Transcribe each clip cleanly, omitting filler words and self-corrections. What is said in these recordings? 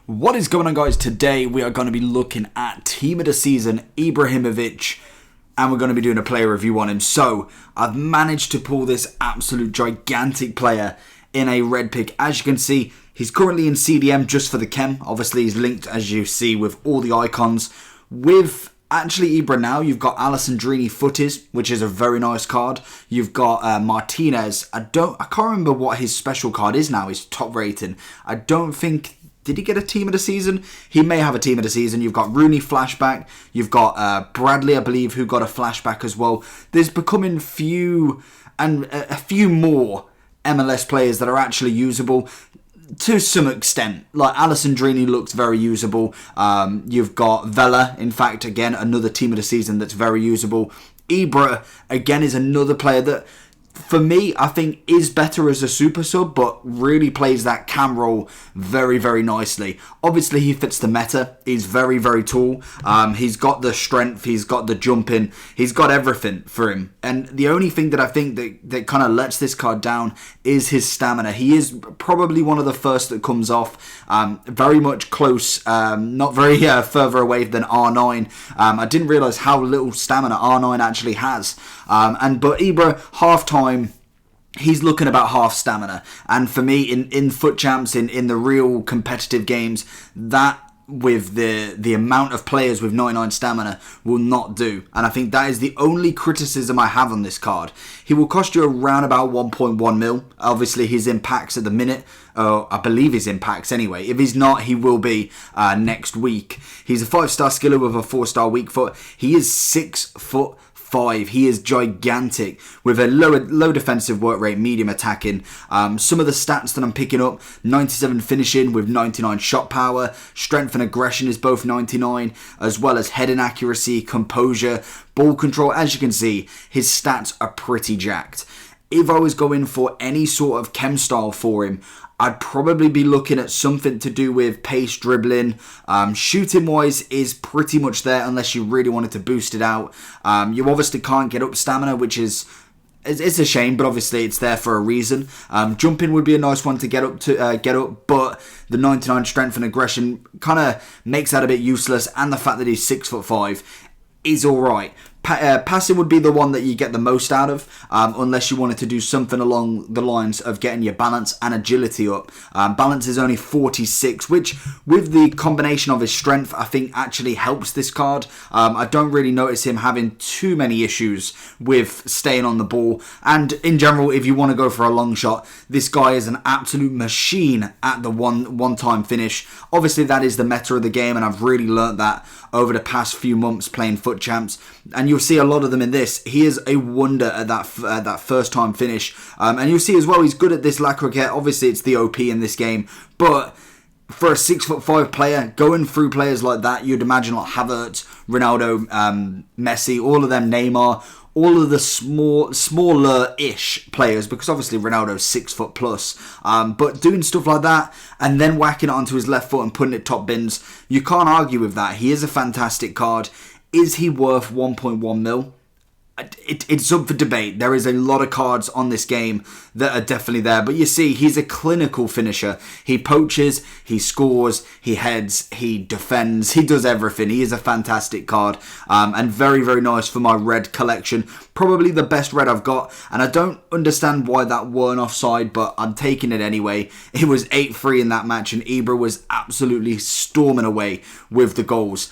What is going on, guys? Today we are going to be looking at Team of the Season Ibrahimovic, and we're going to be doing a player review on him. So I've managed to pull this absolute gigantic player in a red pick. As you can see, he's currently in CDM just for the chem. Obviously he's linked, as you see, with all the icons. With actually Ibra now, you've got Alessandrini Footies, which is a very nice card. You've got Martinez. I can't remember what his special card is now, his top rating. I don't think... Did he get a team of the season? He may have a team of the season. You've got Rooney flashback. You've got Bradley, I believe, who got a flashback as well. There's becoming a few more MLS players that are actually usable to some extent. Like Alessandrini looks very usable. You've got Vela, in fact, again, another team of the season that's very usable. Ibra, again, is another player that, for me, I think is better as a super sub, but really plays that cam role very, very nicely. Obviously, he fits the meta. He's very, very tall. He's got the strength. He's got the jumping. He's got everything for him. And the only thing that I think that kind of lets this card down is his stamina. He is probably one of the first that comes off. Very much close, not very further away than R9. I didn't realise how little stamina R9 actually has. But Ibra, half-time, he's looking about half stamina. And for me, in FUT Champs, in the real competitive games, that with the amount of players with 99 stamina will not do. And I think that is the only criticism I have on this card. He will cost you around about 1.1 mil. Obviously, he's in packs at the minute. I believe he's in packs anyway. If he's not, he will be next week. He's a 5-star skiller with a 4-star weak foot. He is 6'5". He is gigantic with a low defensive work rate, medium attacking. Some of the stats that I'm picking up: 97 finishing with 99 shot power. Strength and aggression is both 99, as well as heading accuracy, composure, ball control. As you can see, his stats are pretty jacked. If I was going for any sort of chem style for him, I'd probably be looking at something to do with pace, dribbling. Shooting wise is pretty much there unless you really wanted to boost it out. You obviously can't get up stamina, which is it's a shame, but obviously it's there for a reason. Jumping would be a nice one to get up, but the 99 strength and aggression kind of makes that a bit useless, and the fact that he's 6'5" is alright. Passing would be the one that you get the most out of, unless you wanted to do something along the lines of getting your balance and agility up. Balance is only 46, which with the combination of his strength, I think actually helps this card. I don't really notice him having too many issues with staying on the ball. And in general, if you want to go for a long shot, this guy is an absolute machine at the one-time finish. Obviously, that is the meta of the game, and I've really learnt that over the past few months playing FUT Champs. And you'll see a lot of them in this. He is a wonder at that first time finish. And you'll see as well, he's good at this La Croquette. Obviously, it's the OP in this game. But for a 6'5" player, going through players like that, you'd imagine like Havertz, Ronaldo, Messi, all of them, Neymar, all of the smaller-ish players, because obviously Ronaldo's 6 foot plus. But doing stuff like that and then whacking it onto his left foot and putting it top bins, you can't argue with that. He is a fantastic card. Is he worth 1.1 mil? It's up for debate. There is a lot of cards on this game that are definitely there. But you see, he's a clinical finisher. He poaches, he scores, he heads, he defends. He does everything. He is a fantastic card. And very, very nice for my red collection. Probably the best red I've got. And I don't understand why that weren't offside, but I'm taking it anyway. It was 8-3 in that match, and Ibra was absolutely storming away with the goals.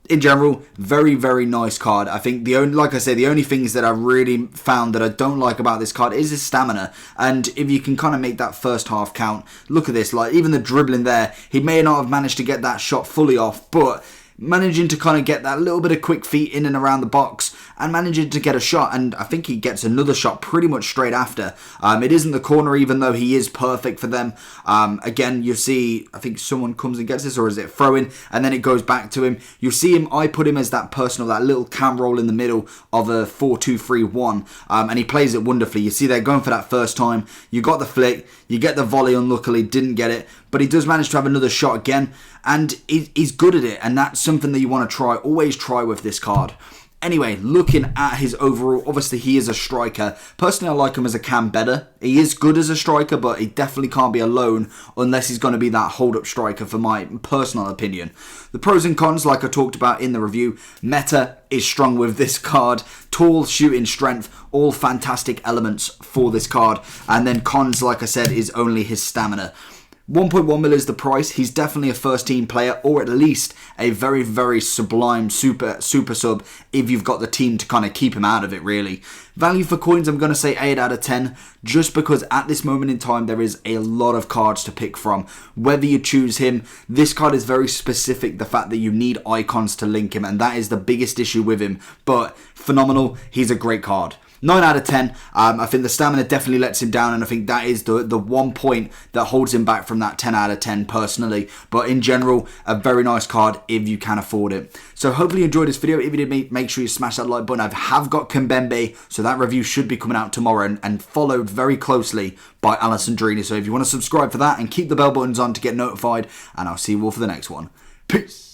In general, very, very nice card. I think the only things that I really found that I don't like about this card is his stamina. And if you can kind of make that first half count, look at this, like even the dribbling there, he may not have managed to get that shot fully off, but managing to kind of get that little bit of quick feet in and around the box and managing to get a shot, and I think he gets another shot pretty much straight after. It isn't the corner, even though he is perfect for them. Again, you see, I think someone comes and gets this, or is it throwing, and then it goes back to him. You see him, I put him as that little cam roll in the middle of a 4-2-3-1, and he plays it wonderfully. You see they're going for that first time, you got the flick, you get the volley, unluckily didn't get it, but he does manage to have another shot again, and he's good at it, and that's something that you want to try, always try with this card. Anyway, looking at his overall, obviously he is a striker. Personally, I like him as a cam better. He is good as a striker, but he definitely can't be alone unless he's going to be that hold-up striker for my personal opinion. The pros and cons, like I talked about in the review, meta is strong with this card. Tall, shooting, strength, all fantastic elements for this card. And then cons, like I said, is only his stamina. 1.1 mil is the price. He's definitely a first team player, or at least a very, very sublime super sub if you've got the team to kind of keep him out of it, really. Value for coins, I'm going to say 8 out of 10, just because at this moment in time there is a lot of cards to pick from. Whether you choose him, this card is very specific, the fact that you need icons to link him, and that is the biggest issue with him. But phenomenal, he's a great card. 9 out of 10. I think the stamina definitely lets him down, and I think that is the one point that holds him back from that 10 out of 10 personally. But in general, a very nice card if you can afford it. So hopefully you enjoyed this video. If you did, make sure you smash that like button. I have got Kimpembe, so that review should be coming out tomorrow, and followed very closely by Alessandrini. So if you want to subscribe for that and keep the bell buttons on to get notified, and I'll see you all for the next one. Peace.